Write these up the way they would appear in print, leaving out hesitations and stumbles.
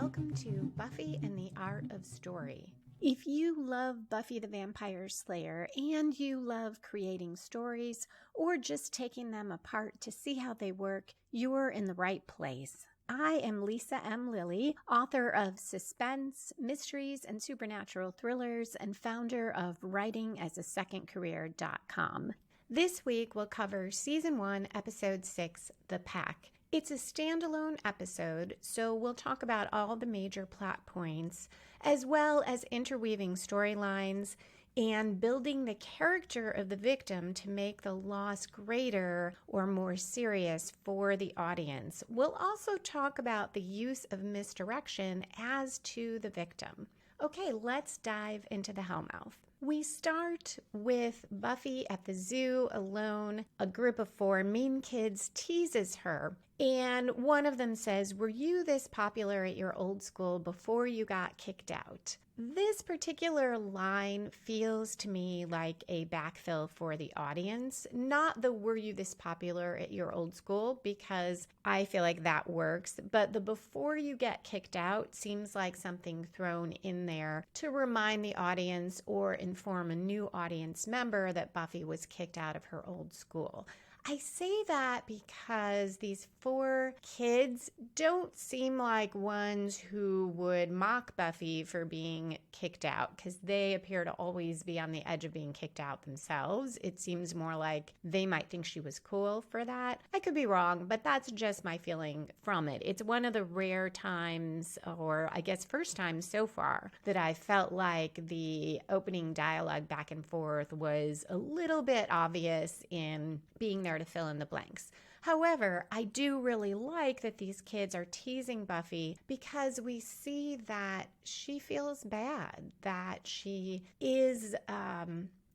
Welcome to Buffy and the Art of Story. If you love Buffy the Vampire Slayer and you love creating stories or just taking them apart to see how they work, you're in the right place. I am Lisa M. Lilly, author of suspense, mysteries, and supernatural thrillers, and founder of writingasasecondcareer.com. This week we'll cover Season 1, Episode 6, The Pack. It's a standalone episode, so we'll talk about all the major plot points, as well as interweaving storylines and building the character of the victim to make the loss greater or more serious for the audience. We'll also talk about the use of misdirection as to the victim. Okay, let's dive into the Hellmouth. We start with Buffy at the zoo alone. A group of 4 mean kids teases her, and one of them says, "Were you this popular at your old school before you got kicked out?" This particular line feels to me like a backfill for the audience, not the "were you this popular at your old school," because I feel like that works, but the "before you get kicked out" seems like something thrown in there to remind the audience or inform a new audience member that Buffy was kicked out of her old school. I say that because these 4 kids don't seem like ones who would mock Buffy for being kicked out, because they appear to always be on the edge of being kicked out themselves. It seems more like they might think she was cool for that. I could be wrong, but that's just my feeling from it. It's one of the rare times, or I guess first time so far, that I felt like the opening dialogue back and forth was a little bit obvious in being there to fill in the blanks. However, I do really like that these kids are teasing Buffy because we see that she feels bad, that she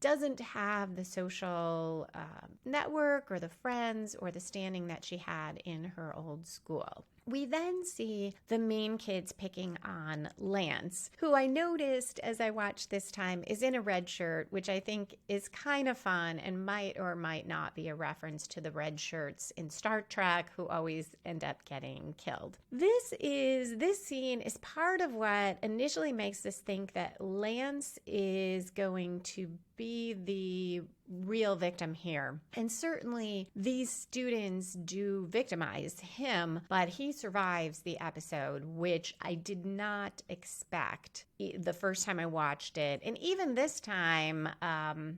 doesn't have the social network or the friends or the standing that she had in her old school. We then see the mean kids picking on Lance, who I noticed as I watched this time is in a red shirt, which I think is kind of fun and might or might not be a reference to the red shirts in Star Trek who always end up getting killed. This scene is part of what initially makes us think that Lance is going to be the real victim here. And certainly these students do victimize him, but he survives the episode, which I did not expect the first time I watched it. And even this time,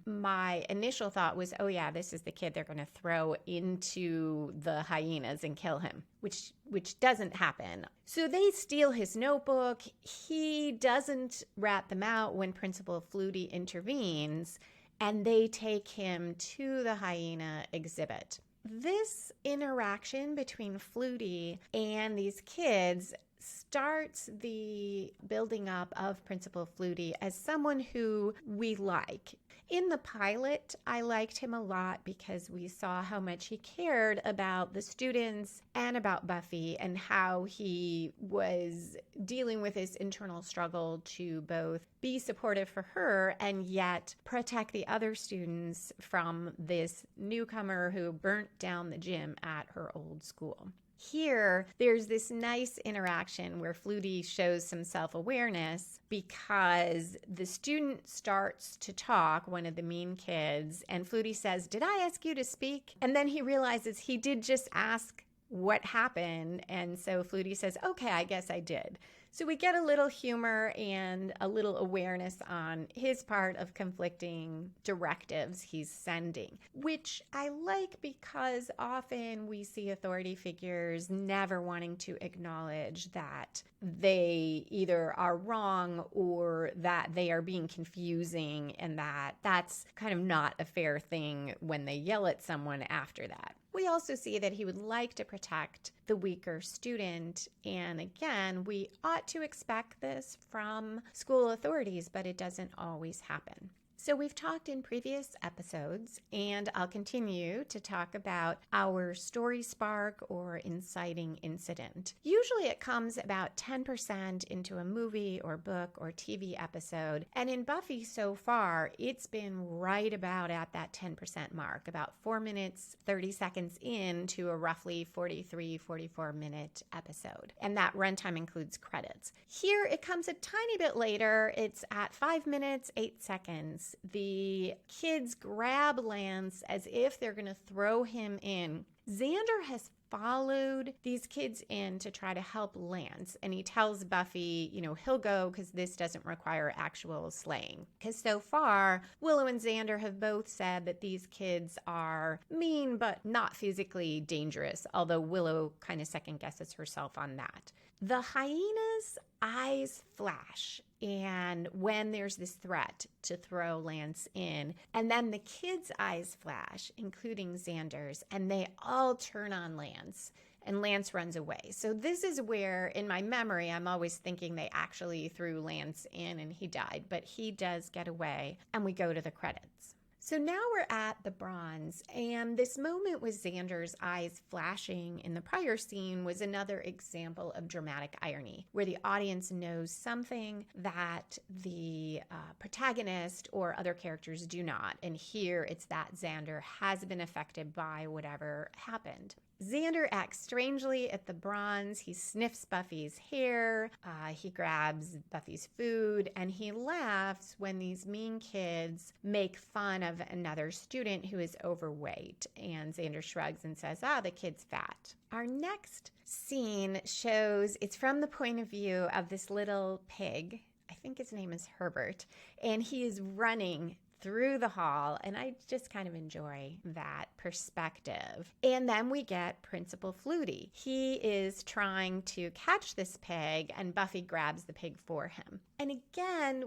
my initial thought was, oh yeah, this is the kid they're going to throw into the hyenas and kill him, which doesn't happen. So they steal his notebook. He doesn't rat them out when Principal Flutie intervenes, and they take him to the hyena exhibit. This interaction between Flutie and these kids starts the building up of Principal Flutie as someone who we like. In the pilot, I liked him a lot because we saw how much he cared about the students and about Buffy and how he was dealing with his internal struggle to both be supportive for her and yet protect the other students from this newcomer who burnt down the gym at her old school. Here, there's this nice interaction where Flutie shows some self-awareness because the student starts to talk, one of the mean kids, and Flutie says, "Did I ask you to speak?" And then he realizes he did just ask what happened, and so Flutie says, "Okay, I guess I did." So we get a little humor and a little awareness on his part of conflicting directives he's sending, which I like because often we see authority figures never wanting to acknowledge that they either are wrong or that they are being confusing, and that's kind of not a fair thing when they yell at someone after that. We also see that he would like to protect the weaker student, and again, we ought to expect this from school authorities, but it doesn't always happen. So we've talked in previous episodes, and I'll continue to talk about our story spark or inciting incident. Usually it comes about 10% into a movie or book or TV episode, and in Buffy so far, it's been right about at that 10% mark, about 4 minutes, 30 seconds into a roughly 44 minute episode. And that runtime includes credits. Here it comes a tiny bit later. It's at 5 minutes, 8 seconds. The kids grab Lance as if they're going to throw him in. Xander has followed these kids in to try to help Lance, and he tells Buffy, he'll go because this doesn't require actual slaying. Because so far, Willow and Xander have both said that these kids are mean but not physically dangerous, although Willow kind of second guesses herself on that. The hyena's eyes flash, and when there's this threat to throw Lance in, and then the kids' eyes flash, including Xander's, and they all turn on Lance, and Lance runs away. So this is where, in my memory, I'm always thinking they actually threw Lance in and he died, but he does get away, and we go to the credits. So now we're at the bronze, and this moment with Xander's eyes flashing in the prior scene was another example of dramatic irony, where the audience knows something that the protagonist or other characters do not. And here it's that Xander has been affected by whatever happened. Xander acts strangely at the bronze. He sniffs Buffy's hair, he grabs Buffy's food, and he laughs when these mean kids make fun of another student who is overweight. And Xander shrugs and says, the kid's fat. Our next scene shows, it's from the point of view of this little pig. I think his name is Herbert, and he is running through the hall, and I just kind of enjoy that perspective. And then we get Principal Flutie. He is trying to catch this pig, and Buffy grabs the pig for him. And again,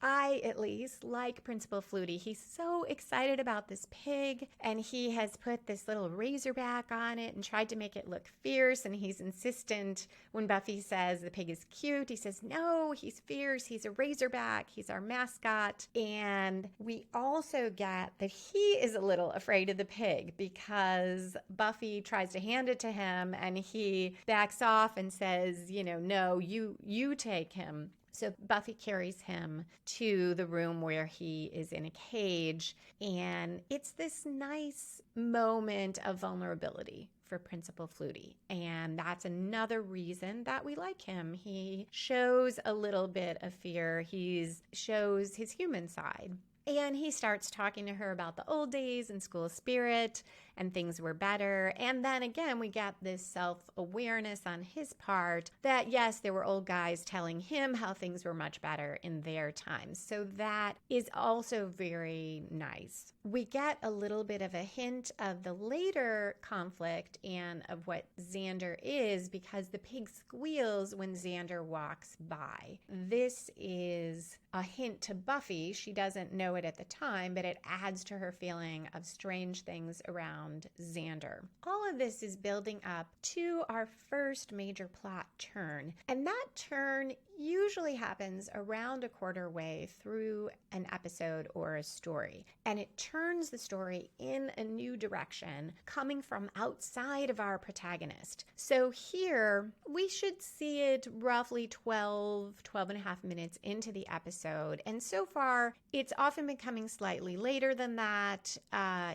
I at least like Principal Flutie. He's so excited about this pig, and he has put this little razorback on it and tried to make it look fierce, and he's insistent when Buffy says the pig is cute. He says, no, he's fierce. He's a razorback. He's our mascot. And we also get that he is a little afraid of the pig because Buffy tries to hand it to him, and he backs off and says, no, you take him. So Buffy carries him to the room where he is in a cage, and it's this nice moment of vulnerability for Principal Flutie. And that's another reason that we like him. He shows a little bit of fear. He shows his human side. And he starts talking to her about the old days and school spirit, and things were better. And then again, we get this self-awareness on his part that, yes, there were old guys telling him how things were much better in their times. So that is also very nice. We get a little bit of a hint of the later conflict and of what Xander is, because the pig squeals when Xander walks by. This is a hint to Buffy. She doesn't know it at the time, but it adds to her feeling of strange things around Xander. All of this is building up to our first major plot turn, and that turn usually happens around a quarter way through an episode or a story, and it turns the story in a new direction coming from outside of our protagonist. So here we should see it roughly 12 and a half minutes into the episode, and so far it's often becoming slightly later than that.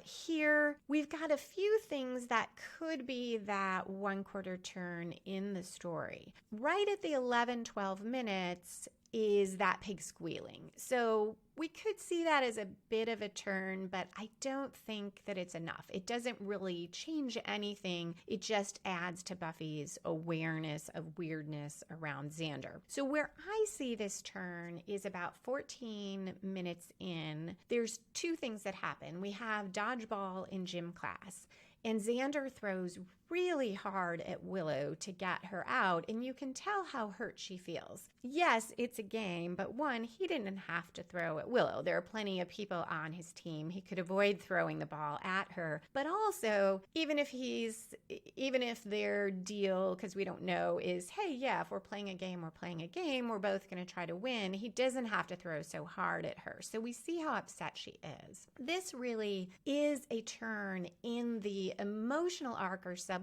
Here we've got a few things that could be that 1/4 turn in the story. Right at the 11-12 minutes is that pig squealing. So we could see that as a bit of a turn, but I don't think that it's enough. It doesn't really change anything. It just adds to Buffy's awareness of weirdness around Xander. So where I see this turn is about 14 minutes in. There's two things that happen. We have dodgeball in gym class, And Xander throws really hard at Willow to get her out, and you can tell how hurt she feels. Yes, it's a game, but one, he didn't have to throw at Willow. There are plenty of people on his team. He could avoid throwing the ball at her. But also, even if their deal, because we don't know, is, hey, yeah, if we're playing a game, we're both going to try to win. He doesn't have to throw so hard at her. So we see how upset she is. This really is a turn in the emotional arc or subplot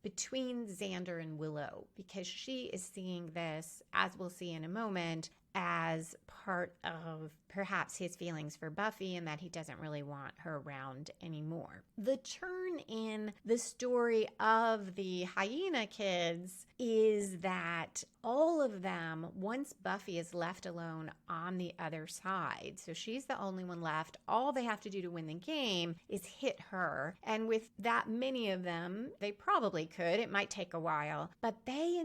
between Xander and Willow, because she is seeing this, as we'll see in a moment, as part of perhaps his feelings for Buffy and that he doesn't really want her around anymore. The turn in the story of the hyena kids is that all of them, once Buffy is left alone on the other side, so she's the only one left, all they have to do to win the game is hit her. And with that many of them, they probably could. It might take a while. But they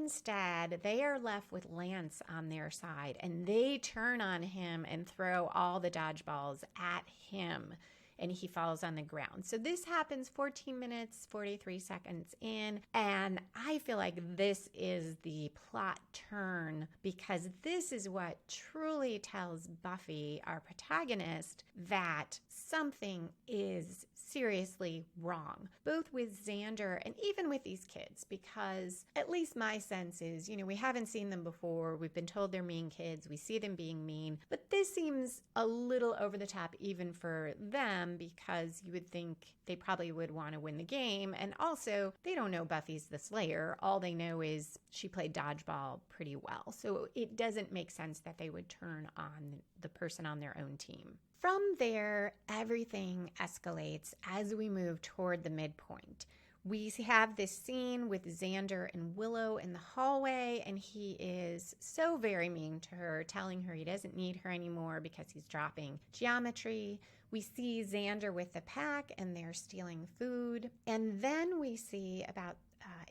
are left with Lance on their side, and they turn on him and throw all the dodgeballs at him, and he falls on the ground. So this happens 14 minutes, 43 seconds in, and I feel like this is the plot turn, because this is what truly tells Buffy, our protagonist, that something is seriously wrong, both with Xander and even with these kids, because at least my sense is, we haven't seen them before. We've been told they're mean kids. We see them being mean, but this seems a little over the top even for them, because you would think they probably would want to win the game. And also, they don't know Buffy's the Slayer. All they know is she played dodgeball pretty well. So it doesn't make sense that they would turn on the person on their own team. From there, everything escalates as we move toward the midpoint. We have this scene with Xander and Willow in the hallway, and he is so very mean to her, telling her he doesn't need her anymore because he's dropping geometry. We see Xander with the pack, and they're stealing food. And then we see about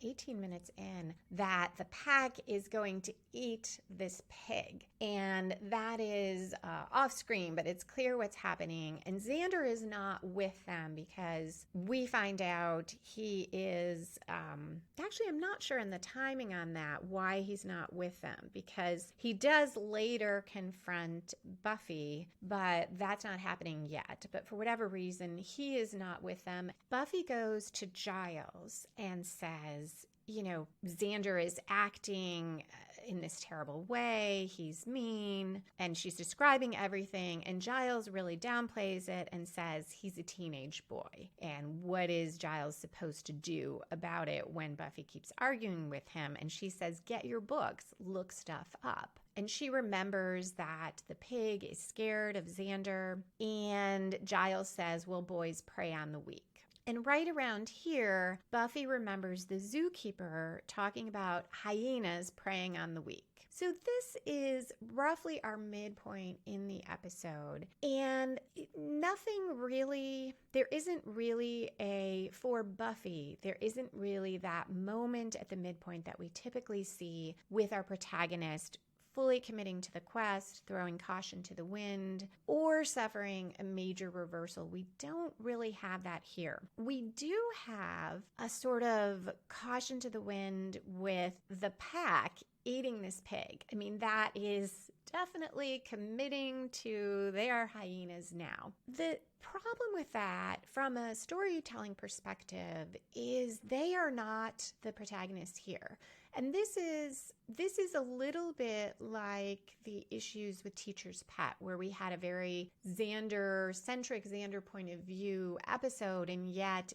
18 minutes in that the pack is going to eat this pig, and that is off screen, but it's clear what's happening. And Xander is not with them, because we find out he is actually, I'm not sure in the timing on that why he's not with them, because he does later confront Buffy, but that's not happening yet. But for whatever reason, he is not with them. Buffy goes to Giles and says, Xander is acting in this terrible way. He's mean. And she's describing everything. And Giles really downplays it and says he's a teenage boy. And what is Giles supposed to do about it when Buffy keeps arguing with him? And she says, get your books, look stuff up. And she remembers that the pig is scared of Xander. And Giles says, well, boys prey on the weak. And right around here, Buffy remembers the zookeeper talking about hyenas preying on the weak. So this is roughly our midpoint in the episode. And there isn't really for Buffy, there isn't really that moment at the midpoint that we typically see with our protagonist fully committing to the quest, throwing caution to the wind, or suffering a major reversal. We don't really have that here. We do have a sort of caution to the wind with the pack eating this pig. I mean, that is definitely committing to they are hyenas now. The problem with that from a storytelling perspective is they are not the protagonists here. And this is a little bit like the issues with Teacher's Pet, where we had a very Xander-centric, Xander point of view episode, and yet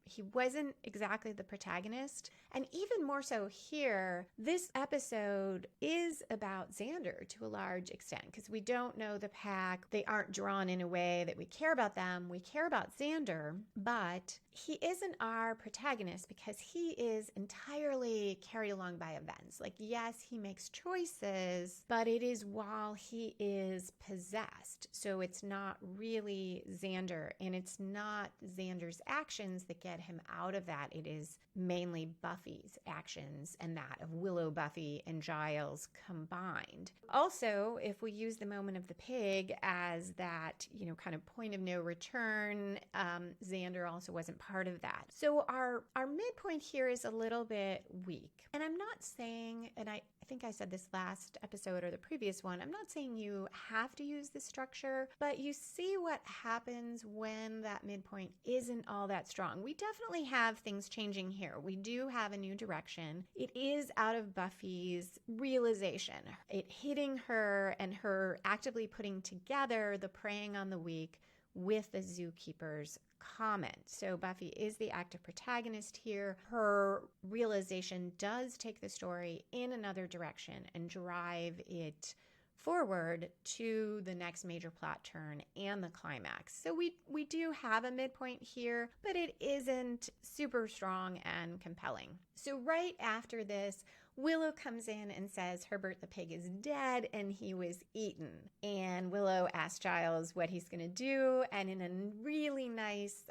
he wasn't exactly the protagonist. And even more so here, this episode is about Xander to a large extent, because we don't know the pack. They aren't drawn in a way that we care about them. We care about Xander, but he isn't our protagonist because he is entirely carried along by events. Like, yes, he makes choices, but it is while he is possessed. So it's not really Xander, and it's not Xander's actions that get him out of that. It is mainly Buffy's actions and that of Willow, Buffy, and Giles combined. Also, if we use the moment of the pig as that, kind of point of no return, Xander also wasn't part of that. So our midpoint here is a little bit weak. And I'm not saying, and I think I said this last episode or the previous one, I'm not saying you have to use this structure, but you see what happens when that midpoint isn't all that strong. We definitely have things changing here. We do have a new direction. It is out of Buffy's realization. It hitting her and her actively putting together the preying on the weak with the zookeeper's comment. So Buffy is the active protagonist here. Her realization does take the story in another direction and drive it forward to the next major plot turn and the climax. So we do have a midpoint here, but it isn't super strong and compelling. So right after this, Willow comes in and says Herbert the pig is dead and he was eaten. And Willow asks Giles what he's going to do. And in a really nice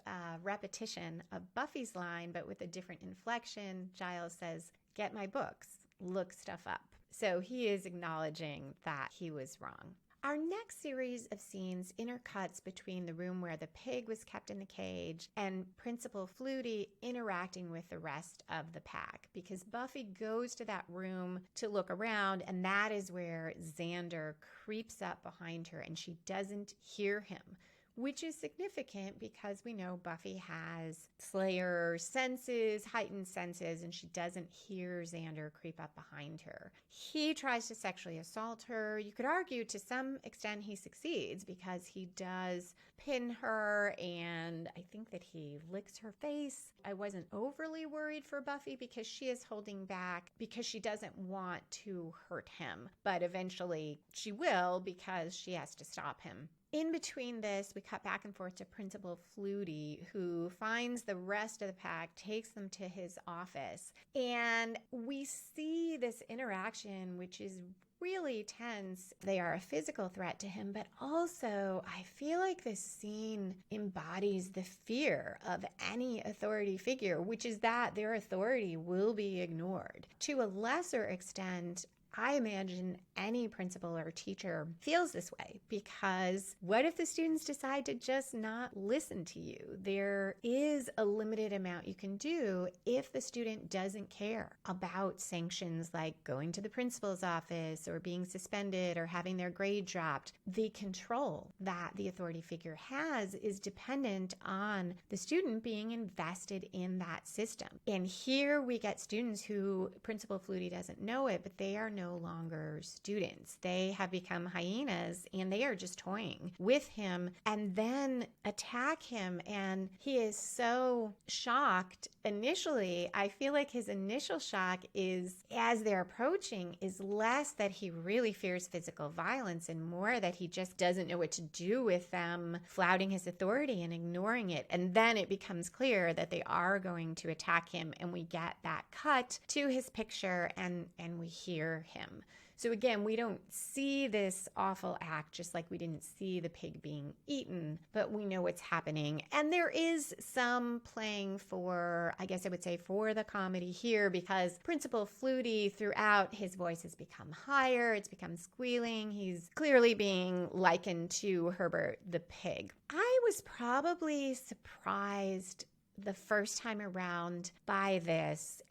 repetition of Buffy's line, but with a different inflection, Giles says, "Get my books, look stuff up." So he is acknowledging that he was wrong. Our next series of scenes intercuts between the room where the pig was kept in the cage and Principal Flutie interacting with the rest of the pack, because Buffy goes to that room to look around, and that is where Xander creeps up behind her and she doesn't hear him, which is significant because we know Buffy has Slayer senses, heightened senses, and she doesn't hear Xander creep up behind her. He tries to sexually assault her. You could argue to some extent he succeeds because he does pin her, and I think that he licks her face. I wasn't overly worried for Buffy because she is holding back because she doesn't want to hurt him, but eventually she will because she has to stop him. In between this, we cut back and forth to Principal Flutie, who finds the rest of the pack, takes them to his office, and we see this interaction, which is really tense. They are a physical threat to him, but also I feel like this scene embodies the fear of any authority figure, which is that their authority will be ignored. To a lesser extent, I imagine any principal or teacher feels this way, because what if the students decide to just not listen to you? There is a limited amount you can do if the student doesn't care about sanctions like going to the principal's office or being suspended or having their grade dropped. The control that the authority figure has is dependent on the student being invested in that system. And here we get students who Principal Flutie doesn't know it, but they are no longer students. They have become hyenas and they are just toying with him and then attack him. And he is so shocked initially. I feel like his initial shock is, as they're approaching, is less that he really fears physical violence and more that he just doesn't know what to do with them flouting his authority and ignoring it. And then it becomes clear that they are going to attack him, and we get that cut to his picture and we hear him. So again, we don't see this awful act just like we didn't see the pig being eaten, but we know what's happening. And there is some playing for, I guess I would say, for the comedy here, because Principal Flutie, throughout, his voice has become higher. It's become squealing. He's clearly being likened to Herbert the pig. I was probably surprised the first time around by this.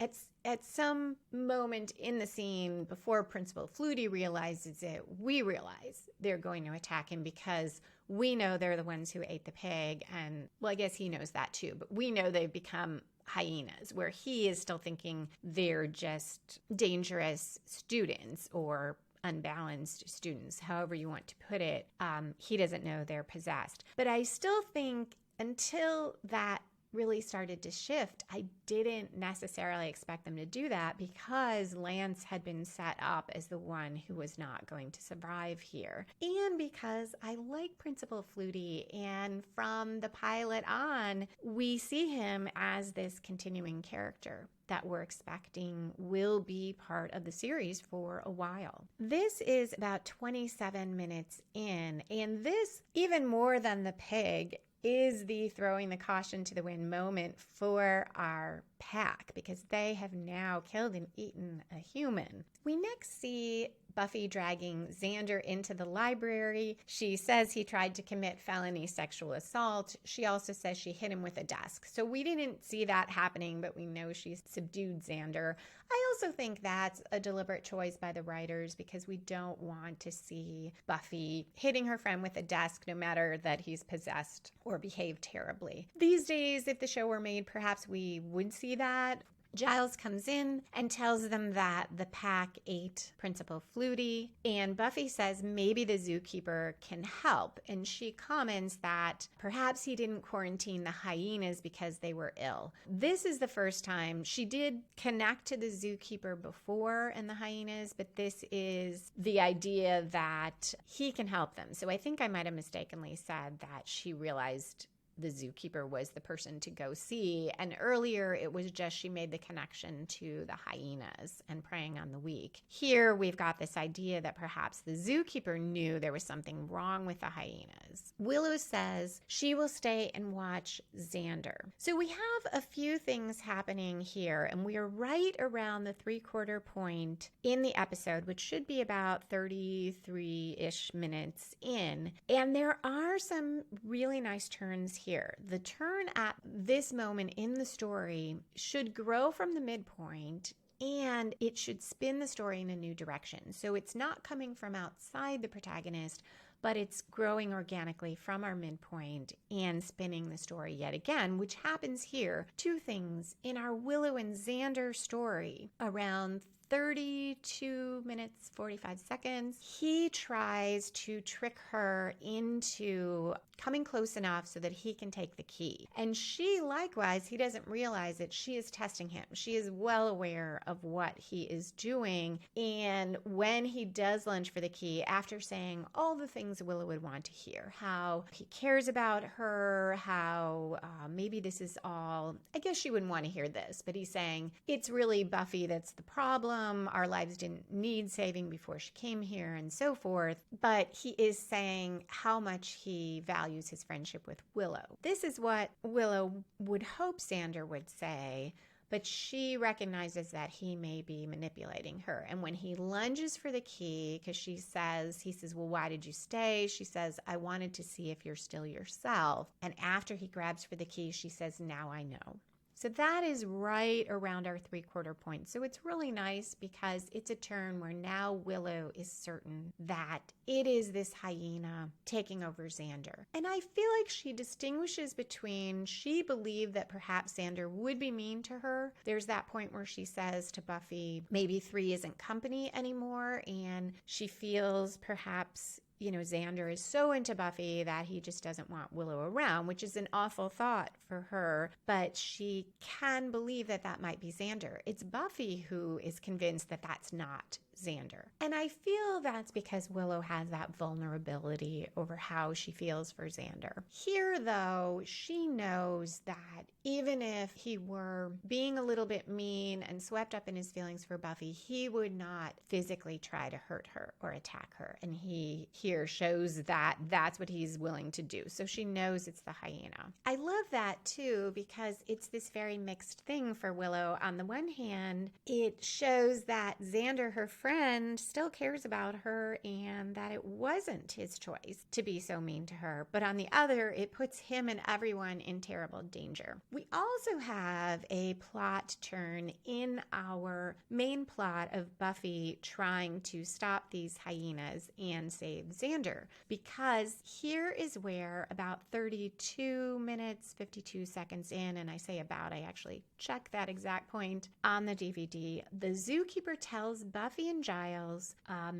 At some moment in the scene before Principal Flutie realizes it, we realize they're going to attack him because we know they're the ones who ate the pig. And, well, I guess he knows that too, but we know they've become hyenas, where he is still thinking they're just dangerous students or unbalanced students, however you want to put it. He doesn't know they're possessed. But I still think until that really started to shift, I didn't necessarily expect them to do that because Lance had been set up as the one who was not going to survive here. And because I like Principal Flutie, and from the pilot on, we see him as this continuing character that we're expecting will be part of the series for a while. This is about 27 minutes in, and this, even more than the pig, is the throwing the caution to the wind moment for our pack, because they have now killed and eaten a human. We next see Buffy dragging Xander into the library. She says he tried to commit felony sexual assault. She also says she hit him with a desk. So we didn't see that happening, but we know she subdued Xander. I also think that's a deliberate choice by the writers because we don't want to see Buffy hitting her friend with a desk, no matter that he's possessed or behaved terribly. These days, if the show were made, perhaps we would see that. Giles comes in and tells them that the pack ate Principal Flutie, and Buffy says maybe the zookeeper can help, and she comments that perhaps he didn't quarantine the hyenas because they were ill. This is the first time she did connect to the zookeeper before and the hyenas, but this is the idea that he can help them. So I think I might have mistakenly said that she realized the zookeeper was the person to go see. And earlier it was just she made the connection to the hyenas and preying on the weak. Here we've got this idea that perhaps the zookeeper knew there was something wrong with the hyenas. Willow says she will stay and watch Xander. So we have a few things happening here, and we are right around the 3/4 point in the episode, which should be about 33-ish minutes in. And there are some really nice turns here. The turn at this moment in the story should grow from the midpoint, and it should spin the story in a new direction. So it's not coming from outside the protagonist, but it's growing organically from our midpoint and spinning the story yet again, which happens here. Two things in our Willow and Xander story around 32 minutes, 45 seconds. He tries to trick her into coming close enough so that he can take the key. And she, likewise, he doesn't realize it. She is testing him. She is well aware of what he is doing. And when he does lunge for the key, after saying all the things Willow would want to hear, how he cares about her, how maybe this is all, I guess she wouldn't want to hear this, but he's saying it's really Buffy that's the problem. Our lives didn't need saving before she came here and so forth. But he is saying how much he values his friendship with Willow. This is what Willow would hope Xander would say, but she recognizes that he may be manipulating her. And when he lunges for the key, because he says, well, why did you stay? She says, I wanted to see if you're still yourself. And after he grabs for the key, she says, now I know. So that is right around our 3/4 point. So it's really nice because it's a turn where now Willow is certain that it is this hyena taking over Xander. And I feel like she distinguishes between she believed that perhaps Xander would be mean to her. There's that point where she says to Buffy, maybe 3 isn't company anymore. And she feels perhaps Xander is so into Buffy that he just doesn't want Willow around, which is an awful thought for her, but she can believe that that might be Xander. It's Buffy who is convinced that that's not Xander. And I feel that's because Willow has that vulnerability over how she feels for Xander. Here, though, she knows that even if he were being a little bit mean and swept up in his feelings for Buffy, he would not physically try to hurt her or attack her. And he here shows that that's what he's willing to do. So she knows it's the hyena. I love that too because it's this very mixed thing for Willow. On the one hand, it shows that Xander, her friend, still cares about her and that it wasn't his choice to be so mean to her. But on the other, it puts him and everyone in terrible danger. We also have a plot turn in our main plot of Buffy trying to stop these hyenas and save Xander, because here is where about 32 minutes, 52 seconds in, and I say about, I actually check that exact point on the DVD, the zookeeper tells Buffy and Giles,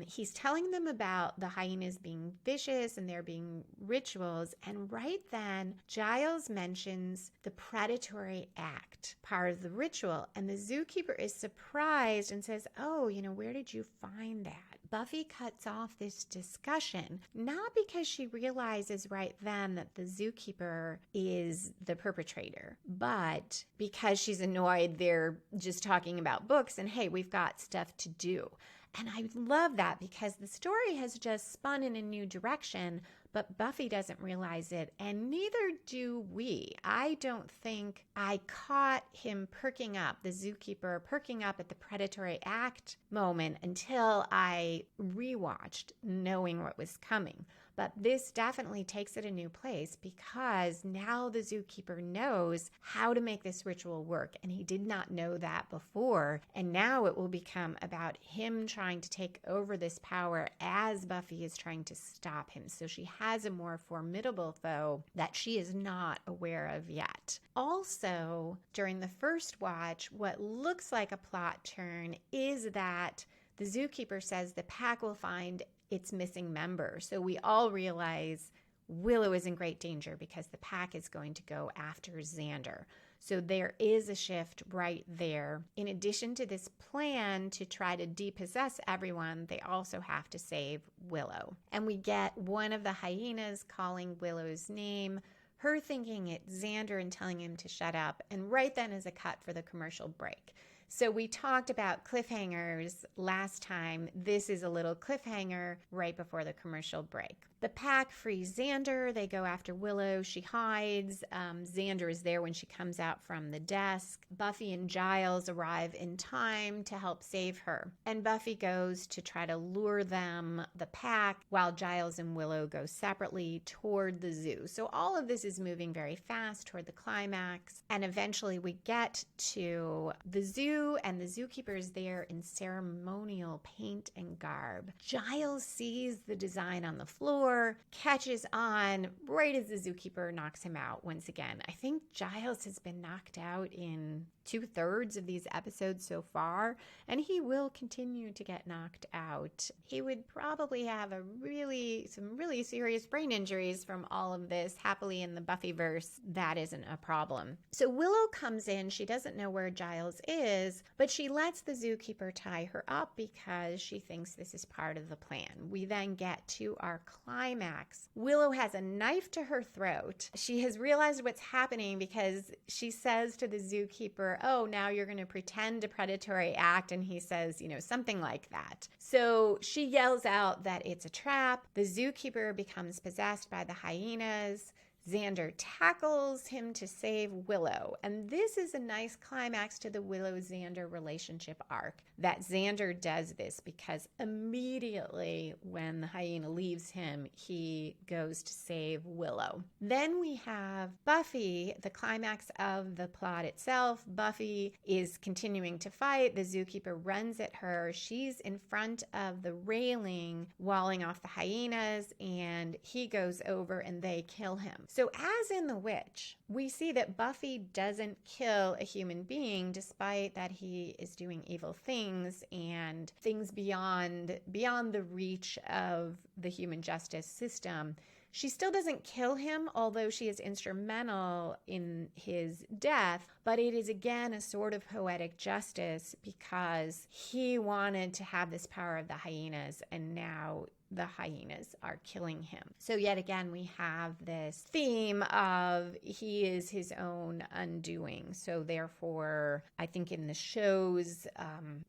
he's telling them about the hyenas being vicious and there being rituals, and right then Giles mentions the predatory act, part of the ritual, and the zookeeper is surprised and says, oh, where did you find that? Buffy cuts off this discussion, not because she realizes right then that the zookeeper is the perpetrator, but because she's annoyed they're just talking about books and, hey, we've got stuff to do. And I love that because the story has just spun in a new direction, but Buffy doesn't realize it, and neither do we. I don't think I caught him perking up, the zookeeper perking up at the predatory act moment until I rewatched, knowing what was coming. But this definitely takes it a new place because now the zookeeper knows how to make this ritual work, and he did not know that before. And now it will become about him trying to take over this power as Buffy is trying to stop him. So she has a more formidable foe that she is not aware of yet. Also, during the first watch, what looks like a plot turn is that the zookeeper says the pack will find its missing member. So we all realize Willow is in great danger because the pack is going to go after Xander. So there is a shift right there. In addition to this plan to try to depossess everyone, they also have to save Willow. And we get one of the hyenas calling Willow's name, her thinking it's Xander and telling him to shut up. And right then is a cut for the commercial break. So we talked about cliffhangers last time. This is a little cliffhanger right before the commercial break. The pack frees Xander. They go after Willow. She hides. Xander is there when she comes out from the desk. Buffy and Giles arrive in time to help save her. And Buffy goes to try to lure them, the pack, while Giles and Willow go separately toward the zoo. So all of this is moving very fast toward the climax. And eventually we get to the zoo, and the zookeeper is there in ceremonial paint and garb. Giles sees the design on the floor, catches on right as the zookeeper knocks him out once again. I think Giles has been knocked out in 2/3 of these episodes so far, and he will continue to get knocked out. He would probably have some really serious brain injuries from all of this. Happily in the Buffyverse, that isn't a problem. So Willow comes in. She doesn't know where Giles is, but she lets the zookeeper tie her up because she thinks this is part of the plan. We then get to our climax. Willow has a knife to her throat. She has realized what's happening because she says to the zookeeper, "Oh, now you're going to pretend a predatory act," and he says, something like that. So she yells out that it's a trap. The zookeeper becomes possessed by the hyenas. Xander tackles him to save Willow. And this is a nice climax to the Willow-Xander relationship arc, that Xander does this because immediately when the hyena leaves him, he goes to save Willow. Then we have Buffy, the climax of the plot itself. Buffy is continuing to fight. The zookeeper runs at her. She's in front of the railing, walling off the hyenas, and he goes over and they kill him. So as in The Witch, we see that Buffy doesn't kill a human being despite that he is doing evil things and things beyond the reach of the human justice system. She still doesn't kill him, although she is instrumental in his death, but it is again a sort of poetic justice because he wanted to have this power of the hyenas, and now the hyenas are killing him. So yet again, we have this theme of he is his own undoing. So therefore, I think in the show's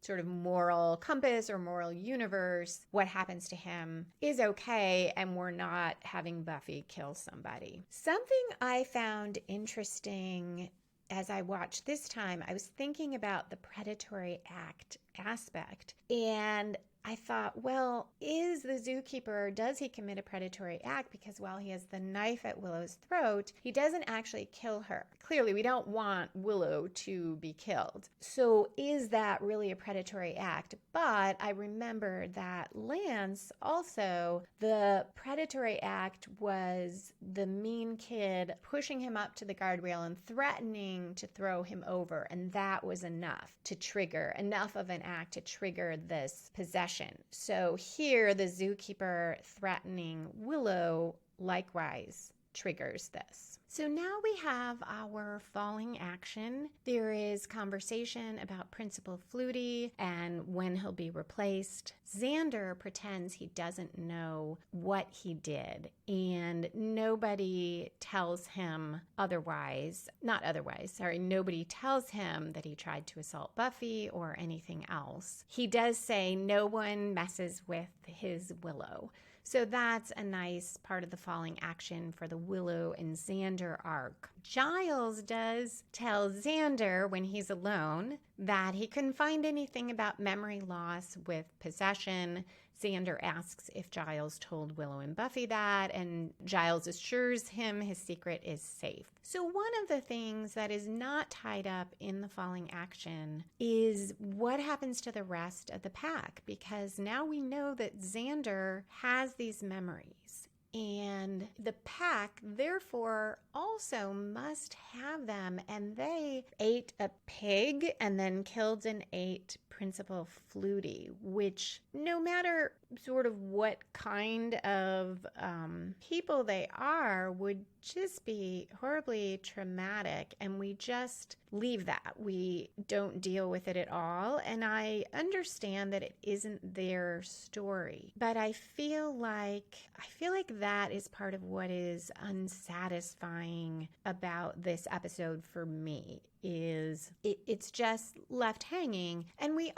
sort of moral compass or moral universe, what happens to him is okay, and we're not having Buffy kill somebody. Something I found interesting as I watched this time, I was thinking about the predatory act aspect, and I thought, well, is the zookeeper, does he commit a predatory act? Because while he has the knife at Willow's throat, he doesn't actually kill her. Clearly, we don't want Willow to be killed. So is that really a predatory act? But I remember that Lance also, the predatory act was the mean kid pushing him up to the guardrail and threatening to throw him over. And that was enough of an act to trigger this possession. So here, the zookeeper threatening Willow likewise triggers this. So now we have our falling action. There is conversation about Principal Flutie and when he'll be replaced. Xander pretends he doesn't know what he did, and nobody tells him nobody tells him that he tried to assault Buffy or anything else. He does say no one messes with his Willow. So that's a nice part of the falling action for the Willow and Xander arc. Giles does tell Xander when he's alone that he couldn't find anything about memory loss with possession. Xander asks if Giles told Willow and Buffy that, and Giles assures him his secret is safe. So one of the things that is not tied up in the falling action is what happens to the rest of the pack, because now we know that Xander has these memories. And the pack, therefore, also must have them. And they ate a pig and then killed and ate Principal Flutie, which no matter sort of what kind of people they are, would just be horribly traumatic. And we just leave that. We don't deal with it at all. And I understand that it isn't their story, but I feel like that is part of what is unsatisfying about this episode for me. Is it's just left hanging. And we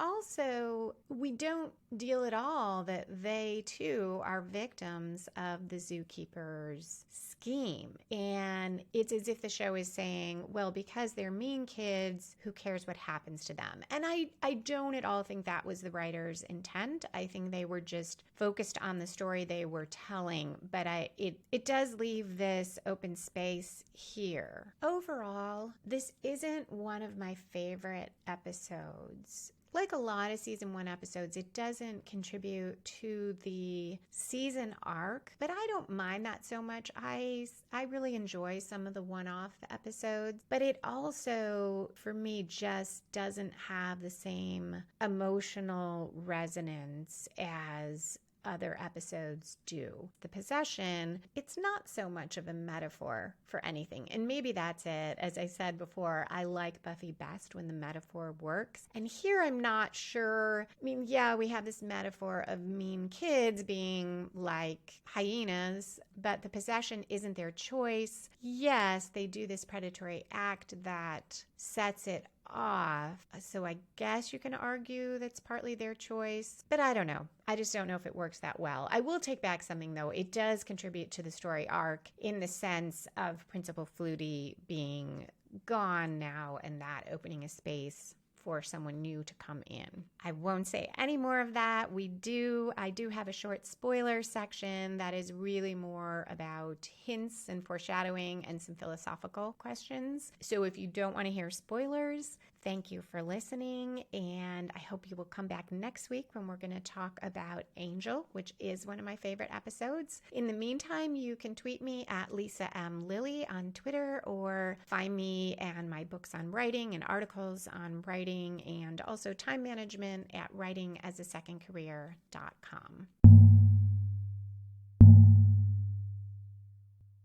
don't deal at all that they too are victims of the zookeeper's scheme. And it's as if the show is saying, well, because they're mean kids, who cares what happens to them? And I don't at all think that was the writer's intent. I think they were just focused on the story they were telling, but it does leave this open space here. Overall, this isn't one of my favorite episodes. Like a lot of season 1 episodes, it doesn't contribute to the season arc, but I don't mind that so much. I really enjoy some of the one-off episodes, but it also, for me, just doesn't have the same emotional resonance as other episodes do. The possession, it's not so much of a metaphor for anything. And maybe that's it. As I said before, I like Buffy best when the metaphor works. And here I'm not sure. I mean, yeah, we have this metaphor of mean kids being like hyenas, but the possession isn't their choice. Yes, they do this predatory act that sets it off. So I guess you can argue that's partly their choice, but I don't know. I just don't know if it works that well. I will take back something though. It does contribute to the story arc in the sense of Principal Flutie being gone now and that opening a space for someone new to come in. I won't say any more of that. I do have a short spoiler section that is really more about hints and foreshadowing and some philosophical questions. So if you don't want to hear spoilers, thank you for listening, and I hope you will come back next week when we're going to talk about Angel, which is one of my favorite episodes. In the meantime, you can tweet me at Lisa M. Lilly on Twitter, or find me and my books on writing and articles on writing and also time management at writingasasecondcareer.com.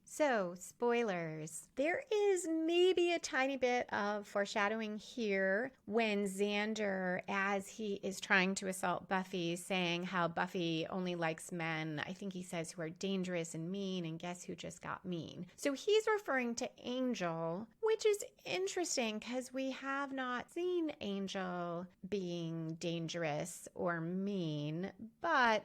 So, spoilers. There is maybe a tiny bit of foreshadowing here when Xander, as he is trying to assault Buffy, saying how Buffy only likes men, I think he says, who are dangerous and mean, and guess who just got mean? So he's referring to Angel, which is interesting because we have not seen Angel being dangerous or mean, but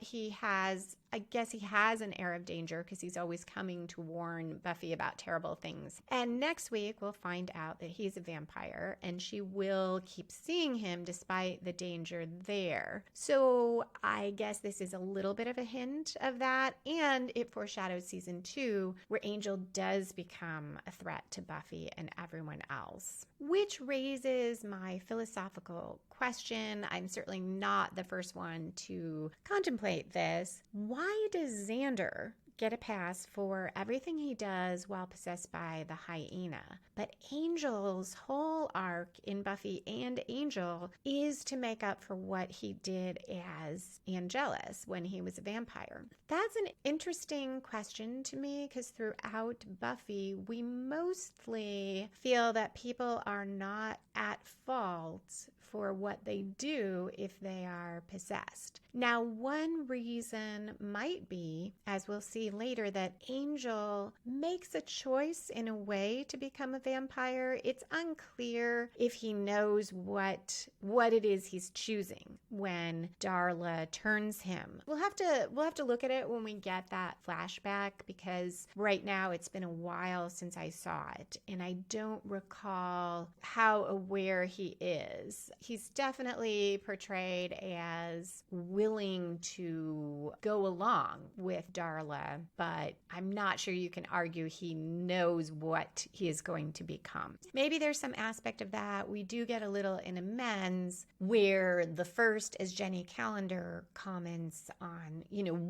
I guess he has an air of danger because he's always coming to warn Buffy about terrible things. And next week, we'll find out that he's a vampire and she will keep seeing him despite the danger there. So I guess this is a little bit of a hint of that. And it foreshadows season 2, where Angel does become a threat to Buffy and everyone else. Which raises my philosophical question. I'm certainly not the first one to contemplate this. Why does Xander get a pass for everything he does while possessed by the hyena? But Angel's whole arc in Buffy and Angel is to make up for what he did as Angelus when he was a vampire. That's an interesting question to me because throughout Buffy, we mostly feel that people are not at fault for what they do if they are possessed. Now, one reason might be, as we'll see later, that Angel makes a choice in a way to become a vampire. It's unclear if he knows what it is he's choosing when Darla turns him. We'll have to look at it when we get that flashback, because right now it's been a while since I saw it and I don't recall how aware he is. He's definitely portrayed as willing to go along with Darla, but I'm not sure you can argue he knows what he is going to become. Maybe there's some aspect of that. We do get a little in amends where the first, as Jenny Calendar comments on,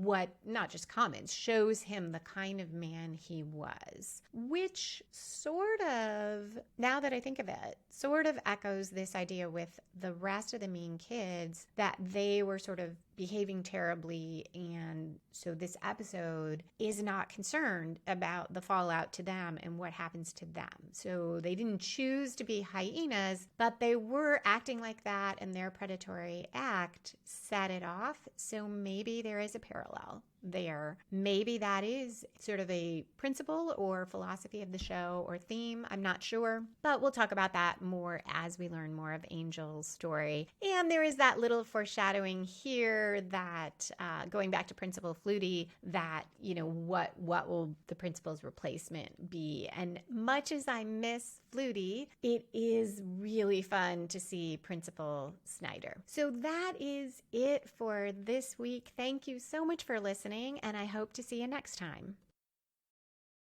what, not just comments, shows him the kind of man he was, which sort of, now that I think of it, sort of echoes this idea with the rest of the mean kids, that they were sort of behaving terribly, and so this episode is not concerned about the fallout to them and what happens to them. So they didn't choose to be hyenas, but they were acting like that, and their predatory act set it off. So maybe there is a parallel there. Maybe that is sort of a principle or philosophy of the show or theme. I'm not sure, but we'll talk about that more as we learn more of Angel's story. And there is that little foreshadowing here that going back to Principal Flutie, that, what will the principal's replacement be? And much as I miss Flutie, it is really fun to see Principal Snyder. So that is it for this week. Thank you so much for listening, and I hope to see you next time.